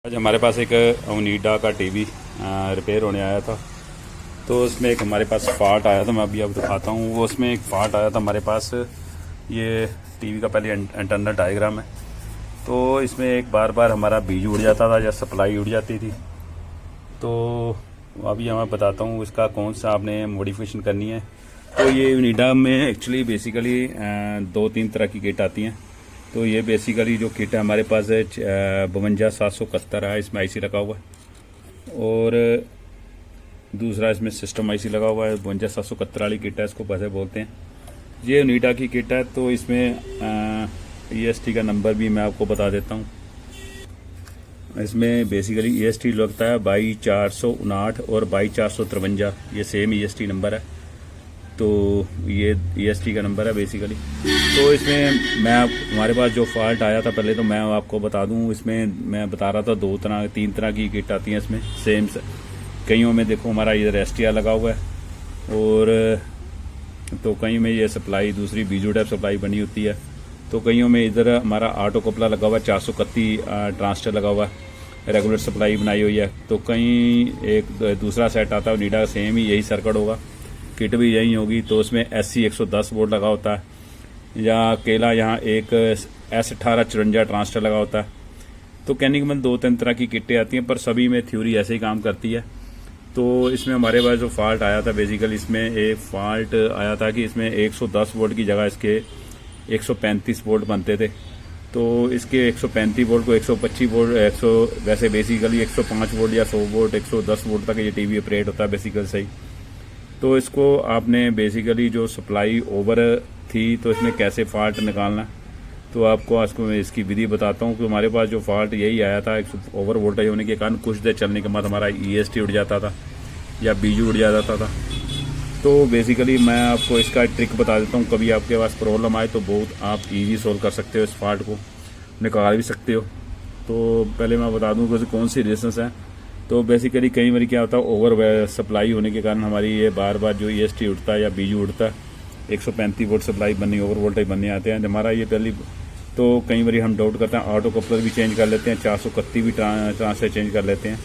आज हमारे पास एक ओनिडा का टीवी रिपेयर होने आया था। तो उसमें एक हमारे पास फॉल्ट आया था। मैं अभी आपको दिखाता हूँ। वो उसमें एक फॉल्ट आया था हमारे पास। ये टीवी का पहले इंटरनल डायग्राम है। तो इसमें एक बार बार हमारा बीज उड़ जाता था या सप्लाई उड़ जाती थी। तो अभी मैं बताता हूँ इसका कौन सा आपने मॉडिफिकेशन करनी है। तो ये ओनिडा में एक्चुअली बेसिकली 2-3 तरह की किट आती हैं। तो ये बेसिकली जो किट है हमारे पास है 52-771 है, इसमें आईसी लगा हुआ है। और दूसरा इसमें सिस्टम आईसी लगा हुआ है। 52-771 वाली किट है, इसको कैसे बोलते हैं। ये ओनिडा की किट है। तो इसमें EST का नंबर भी मैं आपको बता देता हूँ। इसमें बेसिकली EST लगता है 22459 और 22453। ये सेम EST नंबर है। तो ये EST का नंबर है बेसिकली। तो इसमें हमारे पास जो फॉल्ट आया था पहले, तो मैं आपको बता दूं। इसमें मैं बता रहा था 2-3 तरह की किट आती हैं इसमें सेम। कईयों में देखो हमारा इधर STR लगा हुआ है, और तो कई में ये सप्लाई दूसरी बीजू टाइप सप्लाई बनी होती है। तो कईयों में इधर हमारा ऑटो कपला लगा हुआ है, 431 ट्रांसटर लगा हुआ है, रेगुलर सप्लाई बनाई हुई है। तो कहीं एक दूसरा सेट आता है ओनिडा, सेम ही यही सर्किट होगा, किट भी यही होगी। तो उसमें SC 110 वोल्ट लगा होता है, या अकेला यहाँ एक S18 54 ट्रांसटर लगा होता है। तो कहने की मतलब 2-3 तरह की किटें आती हैं, पर सभी में थ्योरी ऐसे ही काम करती है। तो इसमें हमारे पास जो फॉल्ट आया था बेसिकली, इसमें एक फॉल्ट आया था कि इसमें 110 वोल्ट की जगह इसके 135 वोल्ट बनते थे। तो इसके 135 वोल्ट को 125 वोल्ट वैसे बेसिकली 105 वोल्ट या 100 वोल्ट 110 वोल्ट तक ये टीवी ऑपरेट होता है बेसिकली सही। तो इसको आपने बेसिकली जो सप्लाई ओवर थी, तो इसमें कैसे फॉल्ट निकालना, तो आपको मैं इसकी विधि बताता हूँ। कि हमारे पास जो फॉल्ट यही आया था, ओवर वोल्टेज होने के कारण कुछ देर चलने के बाद हमारा EST उड़ जाता था या बीजू उड़ जाता था। तो बेसिकली मैं आपको इसका ट्रिक बता देता हूँ। कभी आपके पास प्रॉब्लम आए तो बहुत आप ईजी सोल्व कर सकते हो, इस फॉल्ट को निकाल भी सकते हो। तो पहले मैं बता दूँ कि कौन सी रेजिस्टेंस है। तो बेसिकली कई बार क्या होता है, ओवर सप्लाई होने के कारण हमारी ये बार बार जो EST उड़ता है या बीजू उड़ता है, 135 वोल्ट सप्लाई बननी, ओवर वोल्टेज बनने आते हैं हमारा ये पहली। तो कई बार हम डाउट करते हैं, ऑटो कपलर भी चेंज कर लेते हैं, 431 भी ट्रांसफर चेंज कर लेते हैं।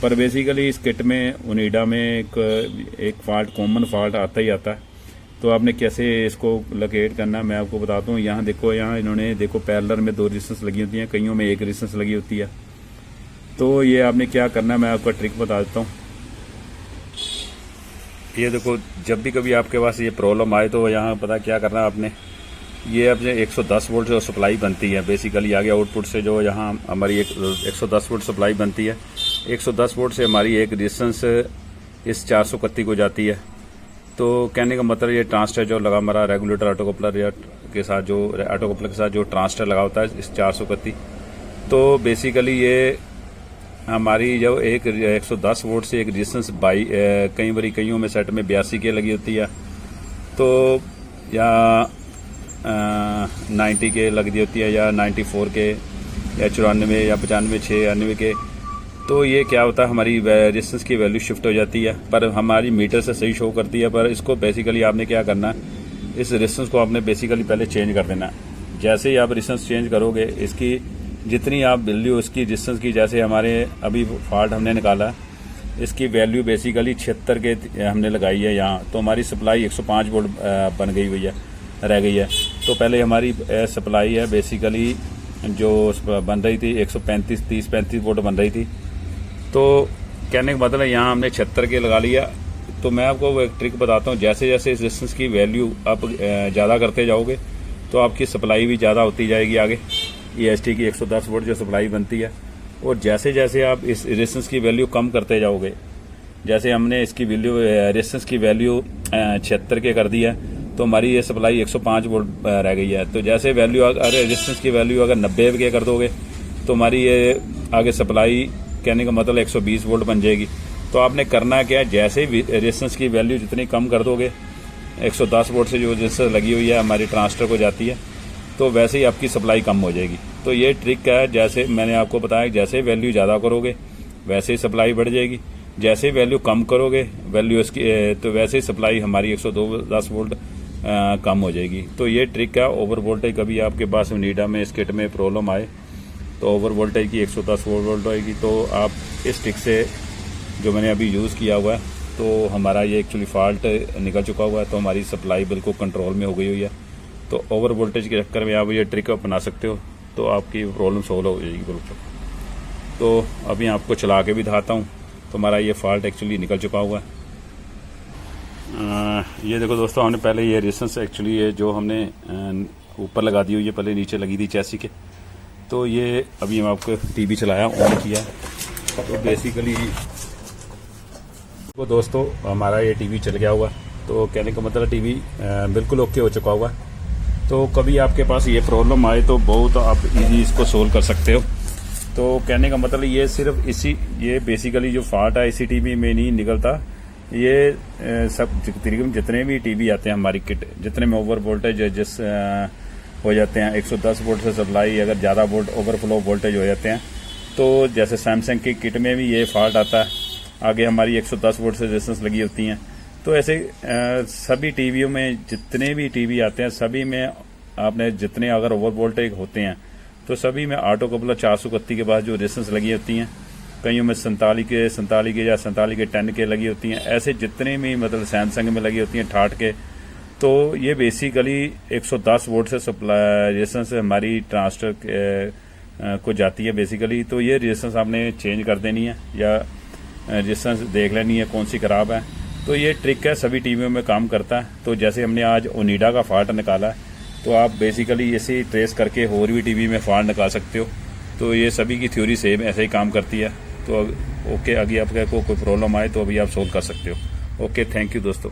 पर बेसिकली इस किट में ओनिडा में एक फॉल्ट, कॉमन फॉल्ट आता ही आता है। तो आपने कैसे इसको लोकेट करना है मैं आपको बताता हूँ। यहाँ देखो, यहाँ इन्होंने देखो पैरेलल में 2 रेजिस्टेंस लगी होती हैं, कईयों में 1 रेजिस्टेंस लगी होती है। तो ये आपने क्या करना है मैं आपको ट्रिक बता देता हूँ। ये देखो, जब भी कभी आपके पास ये प्रॉब्लम आए तो यहाँ पता क्या करना है आपने। ये अपने 110 वोल्ट जो सप्लाई बनती है बेसिकली आगे आउटपुट से, जो यहाँ हमारी एक 110 वोल्ट सप्लाई बनती है, 110 वोल्ट से हमारी एक रेजिस्टेंस इस 431 को जाती है। तो कहने का मतलब ये ट्रांसटर जो लगा हमारा रेगुलेटर ऑटो कपलर के साथ, जो ऑटो कपलर के साथ जो ट्रांसटर लगा होता है इस 431, तो बेसिकली ये हमारी जो एक 110 वोल्ट से एक रेजिस्टेंस कई बारी कईयों में सेट में 82 के लगी होती है, तो या 90 के लगी होती है, या 94 के, या 94 या 95 96 के। तो ये क्या होता है, हमारी रेजिस्टेंस की वैल्यू शिफ्ट हो जाती है, पर हमारी मीटर से सही शो करती है। पर इसको बेसिकली आपने क्या करना है, इस रेजिस्टेंस को आपने बेसिकली पहले चेंज कर देना है। जैसे ही आप रेजिस्टेंस चेंज करोगे, इसकी जितनी आप वैल्यू उसकी रेजिस्टेंस की, जैसे हमारे अभी फॉल्ट हमने निकाला, इसकी वैल्यू बेसिकली 76 के हमने लगाई है यहाँ। तो हमारी सप्लाई 105 वोल्ट बन गई हुई है, रह गई है। तो पहले हमारी सप्लाई है बेसिकली जो बन रही थी 135 वोल्ट बन रही थी। तो कहने का मतलब है यहाँ हमने 76 के लगा लिया। तो मैं आपको एक ट्रिक बताता हूँ। जैसे जैसे इस रेजिस्टेंस की वैल्यू आप ज़्यादा करते जाओगे, तो आपकी सप्लाई भी ज़्यादा होती जाएगी आगे, EST की 110 वोल्ट जो सप्लाई बनती है। और जैसे जैसे आप इस रेजिस्टेंस की वैल्यू कम करते जाओगे, जैसे हमने इसकी वैल्यू रेजिस्टेंस की वैल्यू 76 के कर दी है, तो हमारी ये सप्लाई 105 वोल्ट रह गई है। तो जैसे वैल्यू अगर रेजिस्टेंस की वैल्यू अगर 90 के कर दोगे, तो हमारी ये आगे सप्लाई कहने का मतलब 120 वोल्ट बन जाएगी। तो आपने करना क्या है, जैसे रेजिस्टेंस की वैल्यू जितनी कम कर दोगे, 110 वोल्ट से जो रेजिस्टेंस लगी हुई है हमारी ट्रांसटर को जाती है, तो वैसे ही आपकी सप्लाई कम हो जाएगी। तो ये ट्रिक है, जैसे मैंने आपको बताया, जैसे वैल्यू ज़्यादा करोगे वैसे ही सप्लाई बढ़ जाएगी, जैसे वैल्यू कम करोगे वैल्यू इसकी, तो वैसे ही सप्लाई हमारी 110 वोल्ट कम हो जाएगी। तो ये ट्रिक है। ओवर वोल्टेज कभी आपके पास ओनिडा में इस किट में प्रॉब्लम आए तो ओवर वोल्टेज की 110 वोल्ट होएगी। तो आप इस ट्रिक से जो मैंने अभी यूज़ किया हुआ है, तो हमारा ये एक्चुअली फॉल्ट निकल चुका हुआ है, तो हमारी सप्लाई बिल्कुल कंट्रोल में हो गई हुई है। तो ओवर वोल्टेज के चक्कर में आप ये ट्रिक अपना सकते हो, तो आपकी प्रॉब्लम सॉल्व हो जाएगी बिल्कुल। तो अभी आपको चला के भी दिखाता हूँ, तो हमारा ये फॉल्ट एक्चुअली निकल चुका हुआ है। ये देखो दोस्तों, हमने पहले ये रेजिस्टेंस एक्चुअली ये जो हमने ऊपर लगा दी हुई है, पहले नीचे लगी थी चैसी के। तो ये अभी हम आपको टीवी चलाया, ऑन किया, तो बेसिकली तो दोस्तों हमारा ये टीवी चल गया हुआ। तो कहने का मतलब टीवी बिल्कुल ओके हो चुका हुआ। तो कभी आपके पास ये प्रॉब्लम आए तो बहुत आप इजी इसको सोल्व कर सकते हो। तो कहने का मतलब ये सिर्फ ये बेसिकली जो फॉल्ट है इसी टीवी में नहीं निकलता, ये सब तकरीबन जितने भी टीवी आते हैं हमारी किट, जितने में ओवर वोल्टेज जिस हो जाते हैं 110 वोल्ट से सप्लाई, अगर ज़्यादा वोल्ट ओवरफ्लो वोल्टेज हो जाते हैं, तो जैसे सैमसंग की किट में भी ये फॉल्ट आता है। आगे हमारी 110 वोल्ट से रेजिस्टेंस लगी होती हैं। तो ऐसे सभी टीवियों में जितने भी टीवी आते हैं, सभी में आपने जितने अगर ओवर वोल्टेज होते हैं, तो सभी में ऑटो कपलर 431 के बाद जो रेजिस्टेंस लगी होती हैं, कईयों में 47 के या 47 के 10 के लगी होती हैं। ऐसे जितने भी मतलब सैमसंग में लगी होती हैं 68 के, तो ये बेसिकली 110 वोल्ट से सप्लाई रेजिस्टेंस हमारी ट्रांसफर को जाती है बेसिकली। तो ये रेजिस्टेंस आपने चेंज कर देनी है या रेजिस्टेंस देख लेनी है कौन सी ख़राब है। तो ये ट्रिक है, सभी टीवियों में काम करता है। तो जैसे हमने आज ओनिडा का फॉल्ट निकाला है, तो आप बेसिकली ऐसे ही ट्रेस करके और भी टीवी में फॉल्ट निकाल सकते हो। तो ये सभी की थ्योरी सेम ऐसे ही काम करती है। तो ओके, आगे आपको कोई प्रॉब्लम आए तो अभी आप सोल्व कर सकते हो। ओके, थैंक यू दोस्तों।